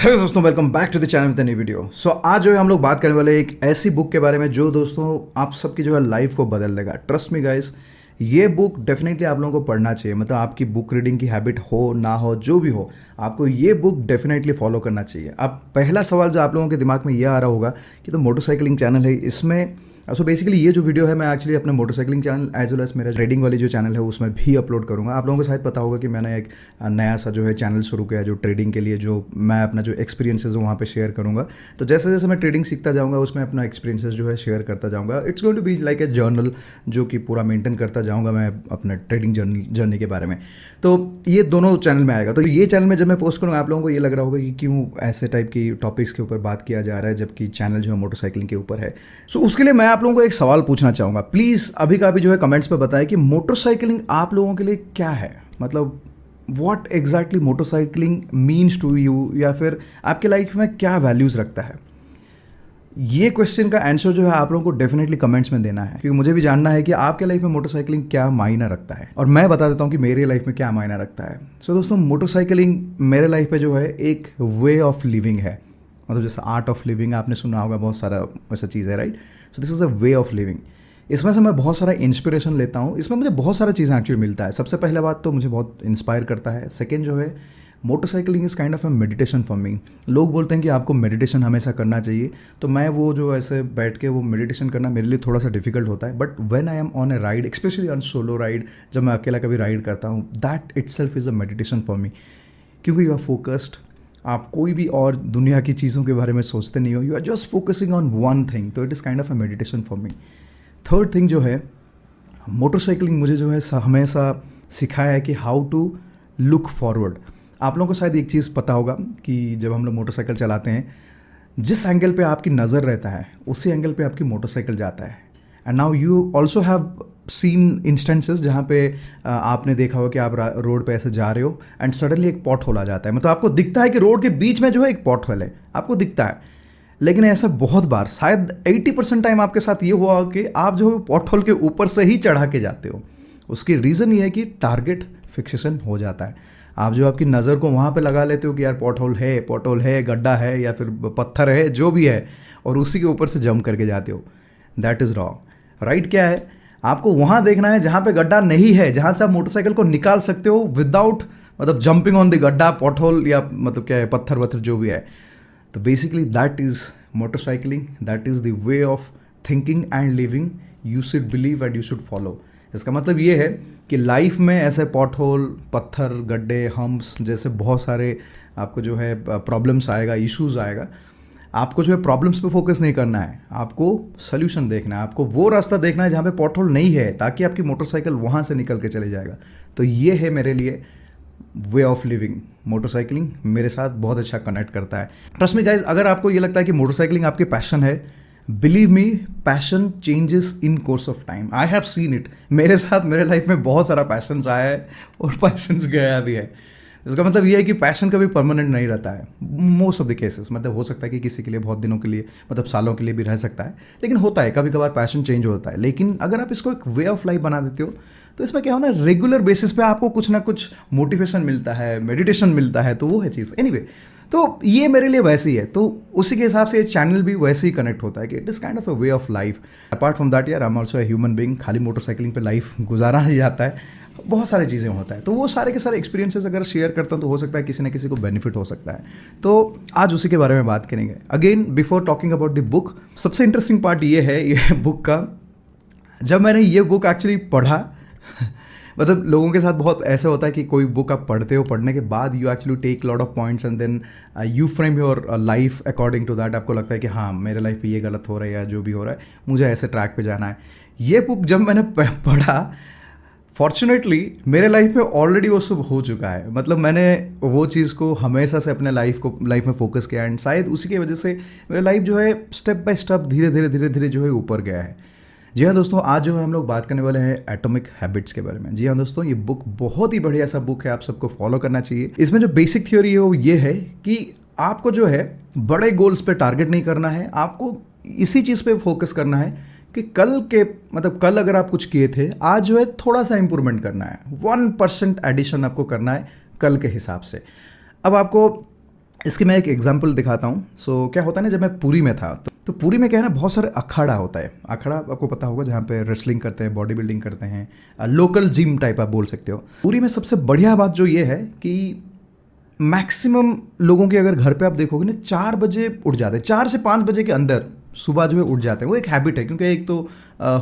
Hello दोस्तों, welcome back to the channel with new video. आज जो है हम लोग बात करने वाले एक ऐसी बुक के बारे में जो दोस्तों आप सबकी जो है लाइफ को बदल देगा। ट्रस्ट मी गाइस, ये बुक डेफिनेटली आप लोगों को पढ़ना चाहिए। मतलब आपकी बुक रीडिंग की हैबिट हो ना हो, जो भी हो, आपको ये बुक डेफिनेटली फॉलो करना चाहिए। अब पहला सवाल जो आप लोगों के दिमाग में ये आ रहा होगा कि तो मोटरसाइकिलिंग चैनल है, इसमें बेसिकली ये जो वीडियो है मैं एक्चुअली अपने motorcycling channel as well as मेरा ट्रेडिंग वाली जो चैनल है उसमें भी अपलोड करूँगा। आप लोगों को शायद पता होगा कि मैंने एक नया सा जो है चैनल शुरू किया है जो ट्रेडिंग के लिए, जो मैं अपना जो एक्सपीरियंसेस है वहाँ पे शेयर करूँगा। तो जैसे जैसे मैं ट्रेडिंग सीखता जाऊँगा उसमें अपना एक्सपीरियंसेस जो है शेयर करता जाऊँगा। It's going to be like a journal जो कि पूरा मेंटेन करता जाऊँगा मैं अपने ट्रेडिंग जर्नी के बारे में। तो ये दोनों चैनल में आएगा। तो ये चैनल में जब मैं पोस्ट करूँगा आप लोगों को ये लग रहा होगा कि क्यों ऐसे टाइप की टॉपिक्स के ऊपर बात किया जा रहा है जबकि चैनल जो है मोटरसाइकिलिंग के ऊपर है। उसके लिए मैं आप लोगों को एक सवाल पूछना चाहूँगा। प्लीज़ अभी का अभी जो है कमेंट्स पे बताएं कि मोटरसाइकिलिंग आप लोगों के लिए क्या है। मतलब what exactly motorcycling means to you, या फिर आपके लाइफ में क्या वैल्यूज़ रखता है। ये क्वेश्चन का आंसर जो है आप लोगों को डेफिनेटली कमेंट्स में देना है, क्योंकि मुझे भी जानना है कि आपके लाइफ में मोटरसाइकिलिंग क्या मायना रखता है और मैं बता देता हूँ कि मेरे लाइफ में क्या मायना रखता है। दोस्तों, मोटरसाइकिलिंग मेरे लाइफ में जो है एक वे ऑफ लिविंग है। मतलब जैसे आर्ट ऑफ लिविंग आपने सुना होगा, बहुत सारा वैसा चीज़ है, right. So this is a way of living. इसमें से मैं बहुत सारा इंस्पिरेशन लेता हूँ, इसमें मुझे बहुत सारा चीज़ें एक्चुअली मिलता है। सबसे पहले बात तो मुझे बहुत इंस्पायर करता है। सेकेंड जो है, motorcycling is kind of a meditation for मी। लोग बोलते हैं कि आपको मेडिटेशन हमेशा करना चाहिए, तो मैं वो जो ऐसे बैठ के वो मेडिटेशन करना मेरे लिए थोड़ा सा डिफिकल्ट होता है। But when I am on A ride, specially on solo ride, जब मैं अकेला कभी राइड करता हूँ, that itself is a meditation for मी। क्योंकि यू आर फोकस्ड, आप कोई भी और दुनिया की चीज़ों के बारे में सोचते नहीं हो, you are just focusing on one thing. तो it is kind of a meditation for me. Third thing जो है, मोटरसाइकिलिंग मुझे जो है हमेशा सिखाया है कि हाउ टू लुक फॉरवर्ड। आप लोगों को शायद एक चीज़ पता होगा कि जब हम लोग मोटरसाइकिल चलाते हैं, जिस एंगल पे आपकी नज़र रहता है उसी एंगल पे आपकी मोटरसाइकिल जाता है। And now you also have seen instances जहाँ पे आपने देखा हो कि आप रोड पे ऐसे जा रहे हो एंड सडनली एक पॉट होल आ जाता है। मतलब आपको दिखता है कि रोड के बीच में जो है एक पॉट होल है, आपको दिखता है। लेकिन ऐसा बहुत बार, शायद 80% टाइम आपके साथ ये हुआ कि आप जो है पॉट होल के ऊपर से ही चढ़ा के जाते हो। उसकी रीज़न ये है कि टारगेट फिक्सेशन हो जाता है। आप जो आपकी नज़र को वहाँ पे लगा लेते हो कि यार पॉट होल है, गड्ढा है या फिर पत्थर है, जो भी है, और उसी के ऊपर से जंप करके जाते हो। That is wrong. राइट क्या है, आपको वहाँ देखना है जहाँ पे गड्ढा नहीं है, जहाँ से आप मोटरसाइकिल को निकाल सकते हो विदाउट मतलब जंपिंग ऑन द गड्ढा, पॉट होल, या मतलब क्या है, पत्थर वत्थर जो भी है। तो basically that is motorcycling, that is the way of thinking and living you should believe and you should follow. इसका मतलब ये है कि लाइफ में ऐसे पॉट होल, पत्थर, गड्ढे, हम्प्स जैसे बहुत सारे आपको जो है प्रॉब्लम्स आएगा, इश्यूज़ आएगा। आपको जो है प्रॉब्लम्स पे फोकस नहीं करना है, आपको सोल्यूशन देखना है, आपको वो रास्ता देखना है जहाँ पे पॉट होल नहीं है, ताकि आपकी मोटरसाइकिल वहाँ से निकल के चले जाएगा। तो ये है मेरे लिए वे ऑफ लिविंग। मोटरसाइकिलिंग मेरे साथ बहुत अच्छा कनेक्ट करता है। ट्रस्ट मी गाइज, अगर आपको ये लगता है कि मोटरसाइकिलिंग आपके पैशन है, believe me, passion changes in course of time. I have seen it. मेरे साथ मेरे लाइफ में बहुत सारा पैशंस आया है और पैशंस गया भी है। इसका मतलब ये है कि पैशन कभी परमानेंट नहीं रहता है मोस्ट ऑफ द केसेस। मतलब हो सकता है कि किसी के लिए बहुत दिनों के लिए, मतलब सालों के लिए भी रह सकता है, लेकिन होता है कभी कभार पैशन चेंज होता है। लेकिन अगर आप इसको एक वे ऑफ लाइफ बना देते हो तो इसमें क्या होना, रेगुलर बेसिस पे आपको कुछ ना कुछ मोटिवेशन मिलता है, मेडिटेशन मिलता है, तो वो है चीज़। एनीवे, तो ये मेरे लिए वैसे ही है। तो उसी के हिसाब से ये चैनल भी वैसे ही कनेक्ट होता है कि it is kind of a way of life. Apart from that यार, I am also a human being. खाली मोटरसाइकिलिंग पे लाइफ गुजारा नहीं जाता है, बहुत सारी चीज़ें होता है। तो वो सारे के सारे एक्सपीरियंसेस अगर शेयर करता हूँ तो हो सकता है किसी न किसी को बेनिफिट हो सकता है। तो आज उसी के बारे में बात करेंगे। Again, before talking about the book, सबसे इंटरेस्टिंग पार्ट ये है ये बुक का, जब मैंने ये बुक एक्चुअली पढ़ा मतलब लोगों के साथ बहुत ऐसा होता है कि कोई बुक आप पढ़ते हो, पढ़ने के बाद you actually take lot of points and then you frame your life according to that. आपको लगता है कि हाँ, मेरे लाइफ पे ये गलत हो रहा है या जो भी हो रहा है, मुझे ऐसे ट्रैक पे जाना है। ये बुक जब मैंने पढ़ा, फॉर्चुनेटली मेरे लाइफ में ऑलरेडी वो सब हो चुका है। मतलब मैंने वो चीज़ को हमेशा से अपने लाइफ में फोकस किया एंड शायद उसी की वजह से मेरा लाइफ जो है स्टेप बाय स्टेप धीरे धीरे जो है ऊपर गया है। जी हाँ दोस्तों, आज जो है हम लोग बात करने वाले हैं एटॉमिक हैबिट्स के बारे में। जी हाँ दोस्तों, ये बुक बहुत ही बढ़िया सा बुक है, आप सबको फॉलो करना चाहिए। इसमें जो बेसिक थ्योरी है वो ये है कि आपको जो है बड़े गोल्स पे टारगेट नहीं करना है, आपको इसी चीज़ पे फोकस करना है कि कल अगर आप कुछ किए थे, आज जो है थोड़ा सा इंप्रूवमेंट करना है, 1% एडिशन आपको करना है कल के हिसाब से। अब आपको इसकी मैं एक एग्जांपल दिखाता हूँ। सो क्या होता है ना, जब मैं पुरी में था तो पुरी में क्या है ना, बहुत सारे अखाड़ा होता है। अखाड़ा आपको पता होगा, जहाँ पे रेसलिंग करते हैं, बॉडी बिल्डिंग करते हैं, लोकल जिम टाइप आप बोल सकते हो। पुरी में सबसे बढ़िया बात जो ये है कि मैक्सिमम लोगों के अगर घर पे आप देखोगे ना, 4 बजे उठ जाते हैं, 4 से 5 बजे के अंदर सुबह जो है उठ जाते हैं। वो एक हैबिट है, क्योंकि एक तो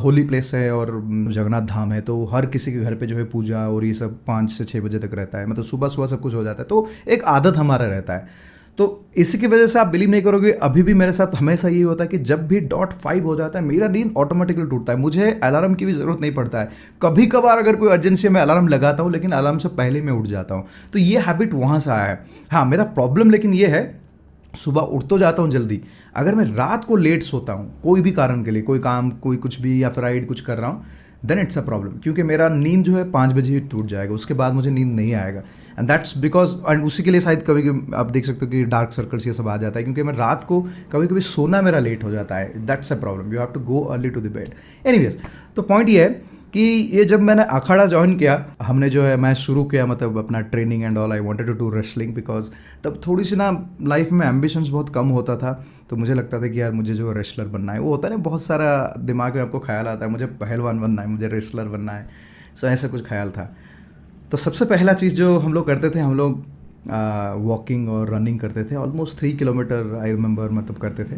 होली प्लेस है और जगन्नाथ धाम है, तो हर किसी के घर पे जो है पूजा और ये सब 5 से 6 बजे तक रहता है, मतलब सुबह सुबह सब कुछ हो जाता है। तो एक आदत हमारा रहता है। तो इसी की वजह से आप बिलीव नहीं करोगे, अभी भी मेरे साथ हमेशा ये होता है कि जब भी डॉट 5 हो जाता है मेरा नींद ऑटोमेटिकली टूटता है, मुझे अलार्म की भी ज़रूरत नहीं पड़ता है। कभी कभार अगर कोई अर्जेंसी में अलार्म लगाता हूँ, लेकिन अलार्म से पहले मैं उठ जाता हूँ। तो ये हैबिट वहाँ से आया है। हाँ, मेरा प्रॉब्लम लेकिन ये है, सुबह उठ तो जाता हूँ जल्दी, अगर मैं रात को लेट सोता हूँ कोई भी कारण के लिए, कोई काम, कोई कुछ भी, या फिर राइड कुछ कर रहा हूँ, देन इट्स अ प्रॉब्लम, क्योंकि मेरा नींद जो है 5 बजे ही टूट जाएगा, उसके बाद मुझे नींद नहीं आएगा। एंड दैट्स बिकॉज, एंड उसी के लिए शायद कभी कभी आप देख सकते हो कि डार्क सर्कल्स ये सब आ जाता है, क्योंकि मैं रात को कभी कभी सोना मेरा लेट हो जाता है। That's a problem, you have to go early to the bed. Anyways, तो पॉइंट ये है कि ये जब मैंने अखाड़ा ज्वाइन किया, हमने जो है, मैं शुरू किया मतलब अपना training and all, I wanted to do wrestling, because तब थोड़ी सी ना लाइफ में एम्बिशंस बहुत कम होता था। तो मुझे लगता था कि यार मुझे जो रेसलर बनना है, वो होता है ना, बहुत सारा दिमाग में आपको ख्याल आता है, मुझे पहलवान बनना है, मुझे रेसलर बनना है। सो ऐसा कुछ ख्याल था। तो सबसे पहला चीज़ जो हम लोग करते थे, हम लोग वॉकिंग और रनिंग करते थे, ऑलमोस्ट 3 किलोमीटर आई रिमेंबर, मतलब करते थे।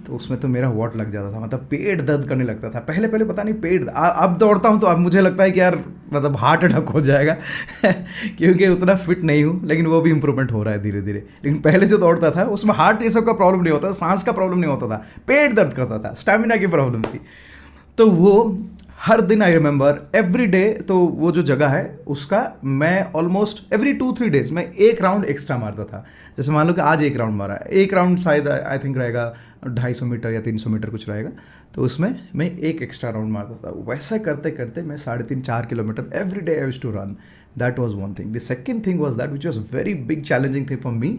तो उसमें तो मेरा वॉट लग जाता था, मतलब पेट दर्द करने लगता था पहले पहले, पता नहीं पेट, अब दौड़ता हूँ तो अब मुझे लगता है कि यार मतलब हार्ट अटैक हो जाएगा क्योंकि उतना फिट नहीं हूँ, लेकिन वो भी इंप्रूवमेंट हो रहा है धीरे धीरे। लेकिन पहले जो दौड़ता था उसमें हार्ट ये सब का प्रॉब्लम नहीं होता था, सांस का प्रॉब्लम नहीं होता था, पेट दर्द करता था, स्टैमिना की प्रॉब्लम थी। तो वो हर दिन, आई रिमेंबर एवरी डे, तो वो जो जगह है उसका मैं ऑलमोस्ट एवरी 2-3 डेज में एक राउंड एक्स्ट्रा मारता था। जैसे मान लो कि आज एक राउंड मारा है, एक राउंड शायद आई थिंक रहेगा 250 मीटर या 300 मीटर कुछ रहेगा, तो उसमें मैं एक एक्स्ट्रा राउंड मारता था। वैसा करते करते मैं 3.5-4 kilometre every day I used to run. That was one thing. The second thing was that, which was very big challenging thing for me.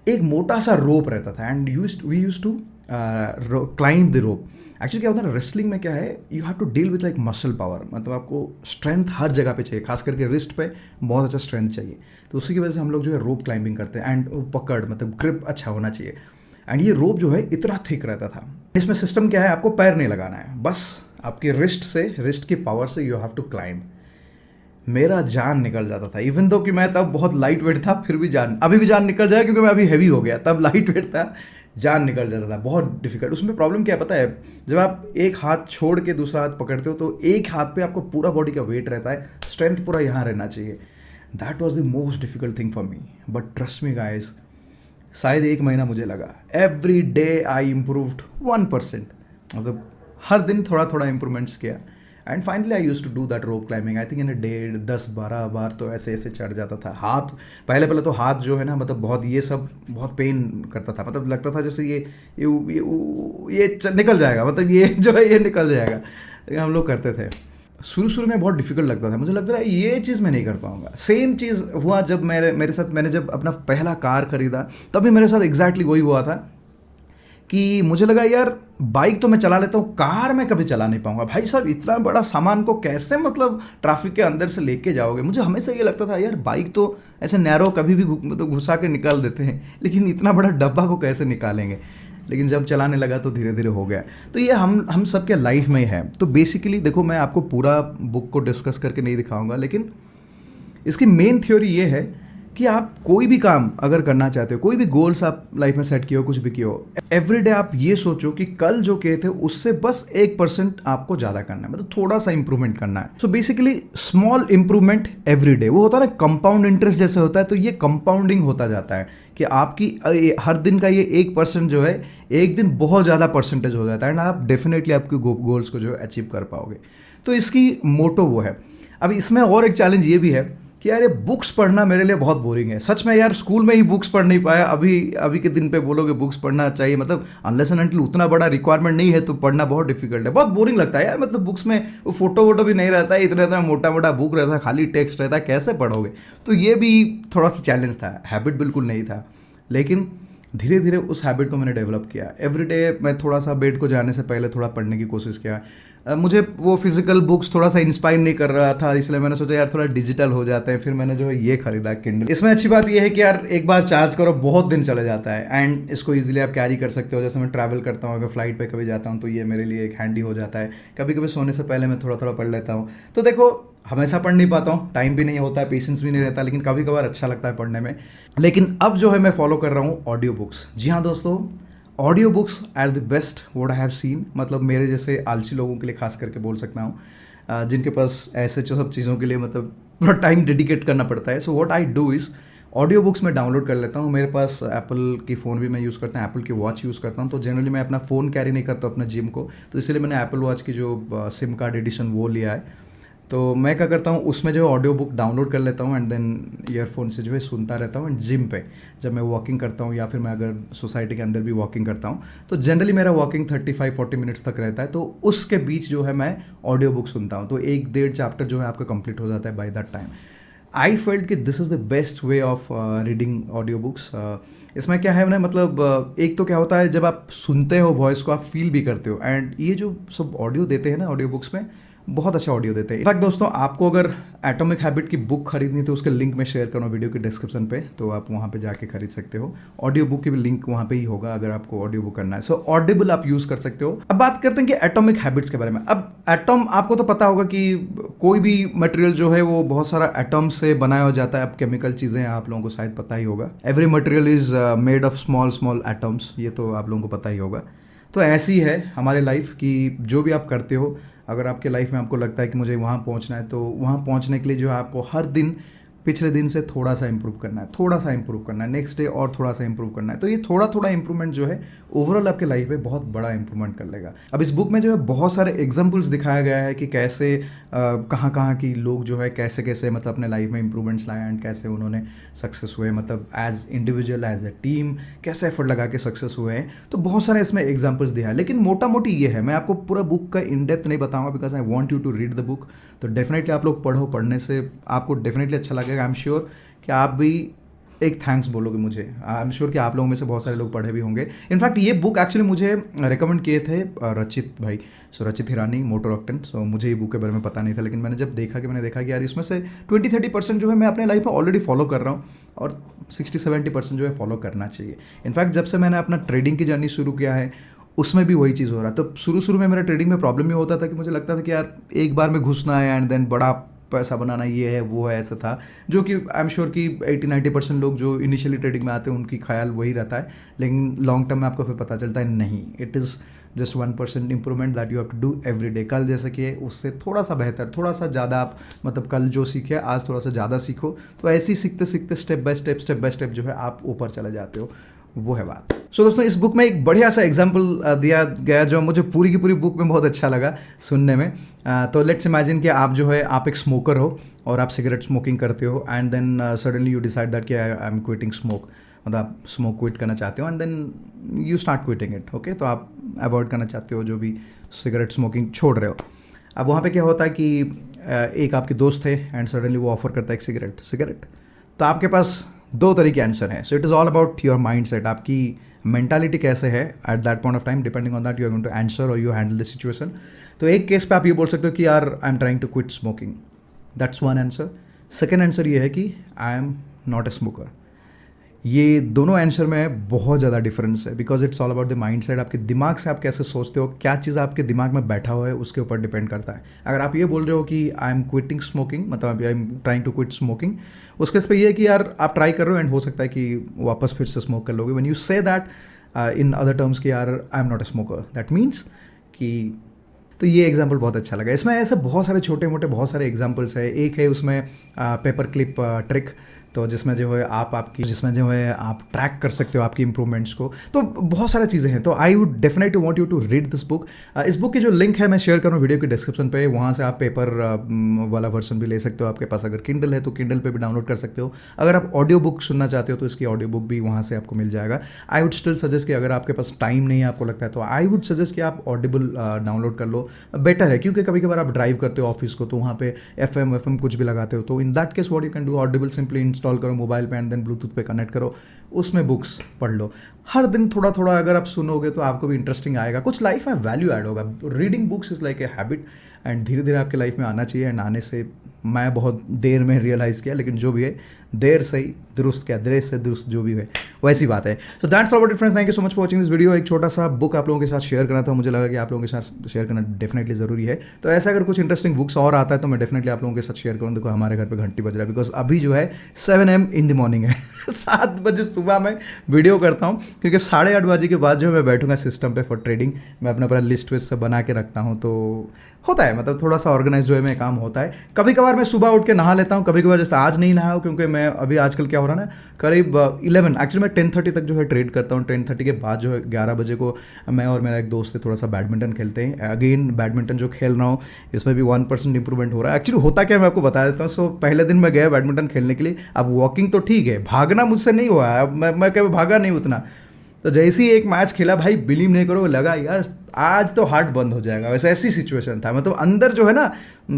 एक मोटा सा रोप रहता था, and we used to climb the rope. Actually क्या होता है ना, wrestling में क्या है, you have to deal with like muscle power, मतलब आपको स्ट्रेंथ हर जगह पे चाहिए, खास करके रिस्ट पे बहुत अच्छा स्ट्रेंथ चाहिए। तो उसी की वजह से हम लोग जो है रोप क्लाइंबिंग करते हैं, एंड पकड़, मतलब ग्रिप अच्छा होना चाहिए। एंड ये रोप जो है इतना थिक रहता था। इसमें सिस्टम क्या है, आपको पैर नहीं लगाना है, बस आपकी रिस्ट की पावर से यू हैव टू क्लाइंब। मेरा जान निकल जाता था, इवन दो कि मैं तब बहुत लाइट वेट था, फिर भी अभी भी जान निकल जाए, क्योंकि मैं अभी हैवी हो गया, तब लाइट वेट था, जान निकल जाता था, बहुत डिफिकल्ट। उसमें प्रॉब्लम क्या पता है, जब आप एक हाथ छोड़ के दूसरा हाथ पकड़ते हो, तो एक हाथ पे आपको पूरा बॉडी का वेट रहता है, स्ट्रेंथ पूरा यहाँ रहना चाहिए। That was the most difficult thing for me, but trust me guys, शायद 1 महीना मुझे लगा। एवरी डे आई इम्प्रूव्ड 1%, मतलब हर दिन थोड़ा थोड़ा इंप्रूवमेंट्स किया, and finally I use to do that rope climbing. I think in 10-12 बार तो ऐसे ऐसे चढ़ जाता था। हाथ पहले तो हाथ जो है ना, मतलब बहुत ये सब बहुत पेन करता था, मतलब लगता था जैसे ये निकल जाएगा, मतलब ये जो है ये निकल जाएगा। लेकिन हम लोग करते थे। शुरू में बहुत डिफिकल्ट लगता था, मुझे लगता था ये चीज़ मैं नहीं कर पाऊंगा। सेम चीज़ हुआ जब मेरे साथ, मैंने जब अपना पहला कार खरीदा, तभी मेरे साथ एग्जैक्टली वही हुआ था कि मुझे लगा यार बाइक तो मैं चला लेता हूँ, कार मैं कभी चला नहीं पाऊंगा। भाई साहब, इतना बड़ा सामान को कैसे मतलब ट्रैफिक के अंदर से लेके जाओगे। मुझे हमेशा ये लगता था यार बाइक तो ऐसे नैरो कभी भी मतलब घुसा के निकाल देते हैं, लेकिन इतना बड़ा डब्बा को कैसे निकालेंगे। लेकिन जब चलाने लगा तो धीरे धीरे हो गया। तो ये हम सबके लाइफ में ही है। तो बेसिकली देखो, मैं आपको पूरा बुक को डिस्कस करके नहीं दिखाऊंगा, लेकिन इसकी मेन थ्योरी ये है कि आप कोई भी काम अगर करना चाहते हो, कोई भी गोल्स आप लाइफ में सेट किए हो, कुछ भी किए हो, एवरीडे आप ये सोचो कि कल जो किए थे उससे बस 1% आपको ज़्यादा करना है, मतलब थोड़ा सा इंप्रूवमेंट करना है। So basically small improvement everyday, वो होता है ना कंपाउंड इंटरेस्ट जैसे होता है। तो ये कंपाउंडिंग होता जाता है कि आपकी हर दिन का ये 1% जो है, एक दिन बहुत ज़्यादा परसेंटेज हो जाता है, एंड आप डेफिनेटली आपके गोल्स को जो है अचीव कर पाओगे। तो इसकी मोटो वो है। अब इसमें और एक चैलेंज ये भी है कि यार ये बुक्स पढ़ना मेरे लिए बहुत बोरिंग है। सच में यार, स्कूल में ही बुक्स पढ़ नहीं पाया। अभी के दिन पे बोलोगे बुक्स पढ़ना चाहिए, मतलब अनलेस एंड अनटिल उतना बड़ा रिक्वायरमेंट नहीं है तो पढ़ना बहुत डिफिकल्ट है, बहुत बोरिंग लगता है यार। मतलब बुक्स में वो फोटो वोटो भी नहीं रहता है, इतना मोटा मोटा बुक रहता है, खाली टेक्स्ट रहता है, कैसे पढ़ोगे। तो ये भी थोड़ा सा चैलेंज था, हैबिट बिल्कुल नहीं था। लेकिन धीरे धीरे उस हैबिट को मैंने डेवलप किया। एवरी डे मैं थोड़ा सा बेड को जाने से पहले थोड़ा पढ़ने की कोशिश किया। मुझे वो फिजिकल बुक्स थोड़ा सा इंस्पायर नहीं कर रहा था, इसलिए मैंने सोचा यार थोड़ा डिजिटल हो जाते हैं। फिर मैंने जो है ये खरीदा किंडल। इसमें अच्छी बात ये है कि यार एक बार चार्ज करो बहुत दिन चले जाता है, एंड इसको इजीली आप कैरी कर सकते हो। जैसे मैं ट्रैवल करता हूँ, अगर फ्लाइट पे कभी जाता हूँ तो ये मेरे लिए एक हैंडी हो जाता है। कभी कभी सोने से पहले मैं थोड़ा थोड़ा पढ़ लेता हूँ। तो देखो, हमेशा पढ़ नहीं पाता हूँ, टाइम भी नहीं होता है, पेशेंस भी नहीं रहता, लेकिन कभी कभार अच्छा लगता है पढ़ने में। लेकिन अब जो है मैं फॉलो कर रहा हूँ ऑडियो बुक्स। जी हाँ दोस्तों, audio books are the best what I have seen. मतलब मेरे जैसे आलसी लोगों के लिए खास करके बोल सकता हूँ, जिनके पास ऐसे जो सब चीज़ों के लिए मतलब थोड़ा टाइम डेडिकेट करना पड़ता है। So what I do is audio books मैं डाउनलोड कर लेता हूँ। मेरे पास एप्पल की फ़ोन भी मैं यूज़ करता हूँ, एप्पल की वॉच यूज़ करता हूँ। तो जनरली मैं अपना फ़ोन कैरी नहीं करता अपना जिम को, तो इसलिए मैंने एप्पल वॉच की जो सिम कार्ड एडिशन वो लिया है। तो मैं क्या करता हूँ, उसमें जो ऑडियो बुक डाउनलोड कर लेता हूँ एंड देन ईयरफोन से जो है सुनता रहता हूँ। एंड जिम पे जब मैं वॉकिंग करता हूँ या फिर मैं अगर सोसाइटी के अंदर भी वॉकिंग करता हूँ, तो जनरली मेरा वॉकिंग 35-40 मिनट्स तक रहता है। तो उसके बीच जो है मैं ऑडियो बुक सुनता हूँ, तो 1-1.5 चैप्टर जो है आपका कंप्लीट हो जाता है by that time. I felt कि this is the best way of reading audio books. इसमें क्या है ना, मतलब एक तो क्या होता है, जब आप सुनते हो वॉइस को आप फील भी करते हो, एंड ये जो सब ऑडियो देते हैं ना ऑडियो बुक्स में, बहुत अच्छा ऑडियो देते हैं। इनफैक्ट दोस्तों, आपको अगर एटॉमिक हैबिट की बुक खरीदनी तो उसका लिंक मैं शेयर करूँ वीडियो के डिस्क्रिप्शन पे, तो आप वहाँ पे जाके खरीद सकते हो। ऑडियो बुक की भी लिंक वहाँ पे ही होगा अगर आपको ऑडियो बुक करना है। सो ऑडिबल आप यूज़ कर सकते हो। अब बात करते हैं कि एटॉमिक हैबिट्स के बारे में। अब एटॉम, आपको तो पता होगा कि कोई भी मटेरियल जो है वो बहुत सारा एटॉम से बनाया हो जाता है। अब केमिकल चीज़ें आप लोगों को शायद पता ही होगा। Every material is made of small small atoms, ये तो आप लोगों को पता ही होगा। तो ऐसी है हमारे लाइफ की, जो भी आप करते हो, अगर आपके लाइफ में आपको लगता है कि मुझे वहाँ पहुँचना है, तो वहाँ पहुँचने के लिए जो है आपको हर दिन पिछले दिन से थोड़ा सा इंप्रूव करना है, थोड़ा सा इंप्रूव करना है, नेक्स्ट डे और थोड़ा सा इंप्रूव करना है। तो ये थोड़ा थोड़ा इंप्रूवमेंट जो है ओवरऑल आपके लाइफ में बहुत बड़ा इंप्रूवमेंट कर लेगा। अब इस बुक में जो है बहुत सारे एग्जांपल्स दिखाया गया है कि कैसे कहाँ कहाँ की लोग जो है कैसे कैसे मतलब अपने लाइफ में इंप्रूवमेंट्स लाए एंड कैसे उन्होंने सक्सेस हुए, मतलब as individual as a team कैसे एफर्ट लगा के सक्सेस हुए हैं। तो बहुत सारे इसमें एग्जाम्पल्स दिया है, लेकिन मोटा मोटी ये है, मैं आपको पूरा बुक का इन डेप्थ नहीं बताऊंगा because I want you to read the book. तो डेफिनेटली आप लोग पढ़ो, पढ़ने से आपको डेफिनेटली अच्छा लगेगा। आई एम श्योर कि आप भी एक थैंक्स बोलोगे मुझे। आई एम श्योर कि आप लोगों में से बहुत सारे लोग पढ़े भी होंगे। इनफैक्ट ये बुक एक्चुअली मुझे रिकमेंड किए थे रचित भाई, सो रचित हिरानी, मोटर ऑक्टेन। सो मुझे ये बुक के बारे में पता नहीं था, लेकिन मैंने जब देखा कि यार इसमें से 20-30% जो है मैं अपने लाइफ में ऑलरेडी फॉलो कर रहा हूँ और 60-70% जो है फॉलो करना चाहिए। इनफैक्ट जब से मैंने अपना ट्रेडिंग की जर्नी शुरू किया है उसमें भी वही चीज़ हो रहा है। तो शुरू में मेरा ट्रेडिंग में प्रॉब्लम ये होता था कि मुझे लगता था कि यार एक बार में घुसना है एंड देन बड़ा पैसा बनाना, ये है वो है, ऐसा था। जो कि आई एम श्योर कि 80-90% लोग जो इनिशियली ट्रेडिंग में आते हैं उनकी ख्याल वही रहता है, लेकिन लॉन्ग टर्म में आपको फिर पता चलता है नहीं, it is just 1% improvement that you have to do every day. कल जैसे कि उससे थोड़ा सा बेहतर, थोड़ा सा ज़्यादा आप मतलब कल जो सीखे आज थोड़ा सा ज़्यादा सीखो। तो ऐसे ही सीखते सीखते स्टेप बाय स्टेप जो है आप ऊपर चले जाते हो, वो है बात। सो दोस्तों, इस बुक में एक बढ़िया सा एग्जाम्पल दिया गया जो मुझे पूरी की पूरी बुक में बहुत अच्छा लगा सुनने में। तो लेट्स इमेजिन कि आप जो है आप एक स्मोकर हो और आप सिगरेट स्मोकिंग करते हो and then suddenly you decide that कि आई एम क्विटिंग स्मोक, मतलब आप स्मोक क्विट करना चाहते हो and then you start quitting it. Okay, तो आप अवॉइड करना चाहते हो जो भी सिगरेट स्मोकिंग छोड़ रहे हो। अब वहाँ पे क्या होता है कि एक आपके दोस्त थे एंड सडनली वो ऑफर करता है एक सिगरेट। तो आपके पास दो तरीके आंसर हैं। So it is all about your mind set, आपकी मेंटालिटी कैसे है at that point of time. Depending on that you are going to answer और यू हैंडल द सिचुएशन। तो एक केस पे आप ये बोल सकते हो कि यार I am trying to quit smoking, that's one answer. Second answer ये है कि I am not a smoker. ये दोनों आंसर में बहुत ज़्यादा डिफरेंस है because it's all about the mind set. आपके दिमाग से आप कैसे सोचते हो, क्या चीज़ आपके दिमाग में बैठा हुआ है उसके ऊपर डिपेंड करता है। अगर आप ये बोल रहे हो कि आई एम क्विटिंग स्मोकिंग, मतलब I am trying to quit smoking, उसके इस पर यह है कि यार आप ट्राई कर रहे हो एंड हो सकता है कि वापस फिर से स्मोक कर लोगे। When you say that in other terms कि यार I am not a smoker, that means कि तो ये एग्जाम्पल बहुत अच्छा लगा। इसमें ऐसे बहुत सारे छोटे मोटे बहुत सारे एग्जाम्पल्स है। एक है उसमें पेपर क्लिप ट्रिक, तो जिसमें जो है आप ट्रैक कर सकते हो आपकी इंप्रूवमेंट्स को। तो बहुत सारी चीज़ें हैं। तो I would definitely want you to read this book. इस बुक की जो लिंक है मैं शेयर करूँ वीडियो के डिस्क्रिप्शन पे, वहाँ से आप पेपर वाला वर्जन भी ले सकते हो। आपके पास अगर किंडल है तो किंडल पे भी डाउनलोड कर सकते हो। अगर आप ऑडियो बुक सुनना चाहते हो तो इसकी ऑडियो बुक भी वहाँ से आपको मिल जाएगा। आई वुड स्टिल सजेस्ट कि अगर आपके पास टाइम नहीं है, आपको लगता है, तो आई वुड सजेस्ट कि आप ऑडिबल डाउनलोड कर लो, बेटर है। क्योंकि कभी कभार आप ड्राइव करते हो ऑफिस को तो वहाँ पे FM कुछ भी लगाते हो, तो in that case what you can do, Audible simply install करो मोबाइल पे एंड देन ब्लूटूथ पे कनेक्ट करो, उसमें बुक्स पढ़ लो। हर दिन थोड़ा थोड़ा अगर आप सुनोगे तो आपको भी इंटरेस्टिंग आएगा, कुछ लाइफ में वैल्यू ऐड होगा। Reading books is like a habit and धीरे धीरे आपके लाइफ में आना चाहिए। एंड आने से मैं बहुत देर में रियलाइज़ किया, लेकिन जो भी है देर सही दुरुस्त, क्या देर से दुरुस्त जो भी है वैसी बात है। So that's all about it friends, thank you so much for watching this video. एक छोटा सा बुक आप लोगों के साथ शेयर करना था, मुझे लगा कि आप लोगों के साथ शेयर करना डेफिनेटली ज़रूरी है। तो ऐसा अगर कुछ इंटरेस्टिंग बुक्स और आता है तो मैं डेफिनेटली आप लोगों के साथ शेयर करूँ। देखो हमारे घर पे घंटी बज रहा है, बिकॉज अभी जो है 7 AM इन द मॉर्निंग है 7 बजे सुबह मैं वीडियो करता हूँ, क्योंकि 8:30 बजे के बाद जो है मैं बैठूंगा सिस्टम पे फॉर ट्रेडिंग। मैं अपना पूरा लिस्ट विस्ट सब बना के रखता हूँ, तो होता है मतलब थोड़ा सा ऑर्गेनाइज वे में काम होता है। कभी कभार मैं सुबह उठ के नहा लेता हूँ, कभी कभार जैसे आज नहीं नहाया हूँ, क्योंकि मैं अभी आजकल क्या हो रहा है ना, करीब 11 एक्चुअली मैं 10:30 तक जो है ट्रेड करता हूँ। 10:30 के बाद जो है 11 बजे को मैं और मेरा एक दोस्त है थोड़ा सा बैडमिंटन खेलते हैं। अगेन बैडमिंटन जो खेल रहा हूँ इसमें भी 1% इंप्रूवमेंट हो रहा है। एक्चुअली होता क्या मैं आपको बता देता हूँ। सो पहले दिन मैं गया बैडमिंटन खेलने के लिए, अब वॉकिंग तो ठीक है, भागना मुझसे नहीं हुआ है, मैं कभी भागा नहीं उतना। तो जैसे ही एक मैच खेला भाई, बिलीव नहीं करो, लगा यार आज तो हार्ट बंद हो जाएगा, वैसे ऐसी सिचुएशन था। मतलब अंदर जो है ना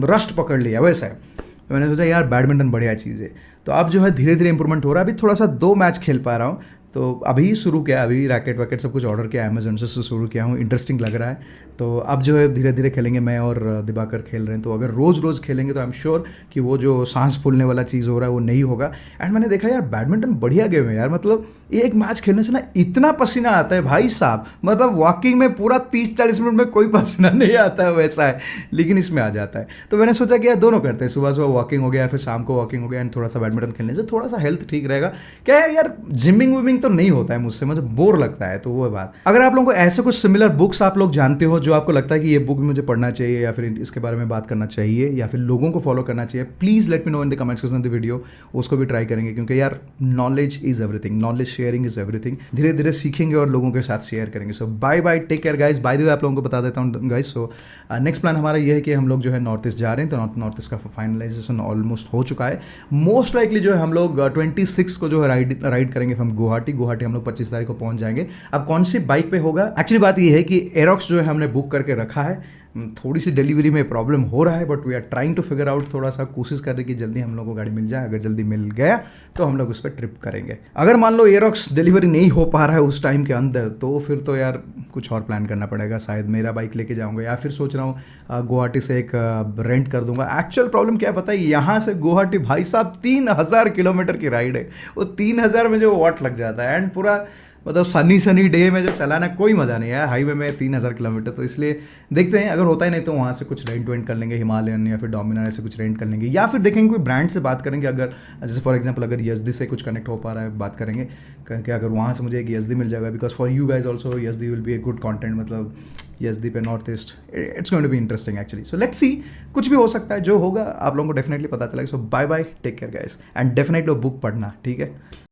रस्ट पकड़ लिया वैसा है। तो मैंने सोचा यार बैडमिंटन बढ़िया चीज़ है। तो अब जो है धीरे धीरे इंप्रूवमेंट हो रहा है। अभी थोड़ा सा 2 मैच खेल पा रहा हूँ, तो अभी शुरू किया, अभी रैकेट वैकेट सब कुछ ऑर्डर किया अमेजोन से शुरू किया हूँ, इंटरेस्टिंग लग रहा है। तो अब जो है धीरे धीरे खेलेंगे, मैं और दिवाकर खेल रहे हैं। तो अगर रोज़ रोज़ खेलेंगे तो आई एम श्योर कि वो जो सांस फूलने वाला चीज़ हो रहा है वो नहीं होगा। एंड मैंने देखा यार बैडमिंटन बढ़िया गेम है यार, मतलब एक मैच खेलने से ना इतना पसीना आता है भाई साहब, मतलब वॉकिंग में पूरा 30-40 मिनट में कोई पसीना नहीं आता है वैसा है, लेकिन इसमें आ जाता है। तो मैंने सोचा कि यार दोनों करते हैं, सुबह सुबह वॉकिंग हो गया, फिर शाम को वॉकिंग हो गया, एंड थोड़ा सा बैडमिंटन खेलने से थोड़ा सा हेल्थ ठीक रहेगा। क्या है यार, जिमिंग विमिंग तो नहीं होता है मुझसे, मुझे बोर लगता है। तो वो बात, अगर आप लोगों को ऐसे कुछ सिमिलर बुक्स आप लोग जानते हो जो आपको लगता है कि ये बुक मुझे पढ़ना चाहिए या फिर इसके बारे में बात करना चाहिए या फिर लोगों को फॉलो करना चाहिए, please let me know in the comments section of the video. उसको भी ट्राई करेंगे, क्योंकि यार knowledge is everything, knowledge sharing is everything. धीरे धीरे सीखेंगे और लोगों के साथ शेयर करेंगे। So bye bye, take care guys. By the way आप लोगों को बता देता हूँ गाइस, सो नेक्स्ट प्लान हमारा ये है कि हम लोग जो है नॉर्थ ईस्ट जा रहे हैं। तो नॉर्थ ईस्ट का फाइनलाइजेशन ऑलमोस्ट हो चुका है। मोस्ट लाइकली जो है हम लोग 26 को जो है राइड करेंगे फ्रॉम गुवाहाटी हम लोग 25 तारीख को पहुंच जाएंगे। अब कौन सी बाइक पे होगा, एक्चुअली बात ये है कि एरोक्स जो है हमने बुक करके रखा है। थोड़ी सी डिलीवरी में प्रॉब्लम हो रहा है, but we are trying to figure out, थोड़ा सा कोशिश कर रहे कि जल्दी हम लोग को गाड़ी मिल जाए। अगर जल्दी मिल गया तो हम लोग उस पर ट्रिप करेंगे। अगर मान लो एरोक्स डिलीवरी नहीं हो पा रहा है उस टाइम के अंदर, तो फिर तो यार कुछ और प्लान करना पड़ेगा। शायद मेरा बाइक लेके जाऊंगा, या फिर सोच रहा हूँ गुवाहाटी से एक रेंट कर दूंगा। एक्चुअल प्रॉब्लम क्या है पता है, यहाँ से गुवाहाटी भाई साहब 3000 किलोमीटर की राइड है। वो 3000 में जो वॉट लग जाता है, एंड पूरा मतलब सनी डे में जो चलाना कोई मज़ा नहीं है हाईवे में 3000 किलोमीटर। तो इसलिए देखते हैं, अगर होता ही नहीं तो वहाँ से कुछ रेंट वेंट कर लेंगे, हिमालयन या फिर डोमिनार ऐसे कुछ रेंट कर लेंगे, या फिर देखेंगे कोई ब्रांड से बात करेंगे। अगर जैसे फॉर एग्जांपल अगर यजदी से कुछ कनेक्ट हो पा रहा है, बात करेंगे कि अगर वहाँ से मुझे एक यजदी मिल जाएगा, because for you guys also Yezdi will be a good content. मतलब यजदी पे north east, it's going to be interesting actually. So let's see, कुछ भी हो सकता है, जो होगा आप लोगों को डेफिनेटली पता चलेगा। So bye bye, take care guys, and definitely book पढ़ना, ठीक है।